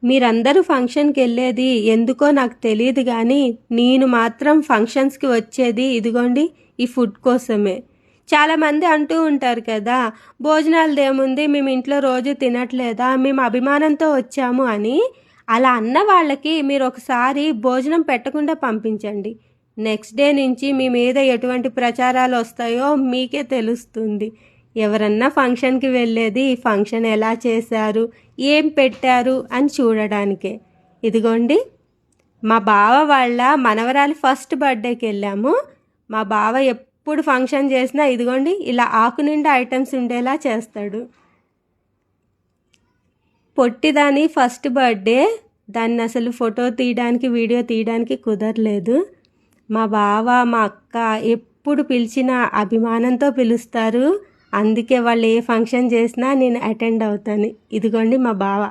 మీరందరూ ఫంక్షన్కి వెళ్ళేది ఎందుకో నాకు తెలియదు కానీ నేను మాత్రం ఫంక్షన్స్కి వచ్చేది ఇదిగోండి ఈ ఫుడ్ కోసమే. చాలామంది అంటూ ఉంటారు కదా, భోజనాలదేముంది మేము ఇంట్లో రోజు తినట్లేదా, మేము అభిమానంతో వచ్చాము అని. అలా అన్న వాళ్ళకి మీరు ఒకసారి భోజనం పెట్టకుండా పంపించండి. నెక్స్ట్ డే నుంచి మీ మీద ఎటువంటి ప్రచారాలు వస్తాయో మీకే తెలుస్తుంది. ఎవరన్నా ఫంక్షన్కి వెళ్ళేది ఫంక్షన్ ఎలా చేశారు, ఏం పెట్టారు అని చూడడానికే. ఇదిగోండి మా బావ వాళ్ళ మనవరాలి ఫస్ట్ బర్త్డేకి వెళ్ళాము. మా బావ ఎప్పుడు ఫంక్షన్ చేసినా ఇదిగోండి ఇలా ఆకు నిండా ఐటమ్స్ ఉండేలా చేస్తాడు. పొట్టిదాని ఫస్ట్ బర్త్డే, దాన్ని అసలు ఫోటో తీయడానికి వీడియో తీయడానికి కుదరలేదు. మా బావ మా అక్క ఎప్పుడు పిలిచినా అభిమానంతో పిలుస్తారు. అందుకే వాళ్ళు ఏ ఫంక్షన్ చేసినా నేను అటెండ్ అవుతాను. ఇదిగోండి మా బావ.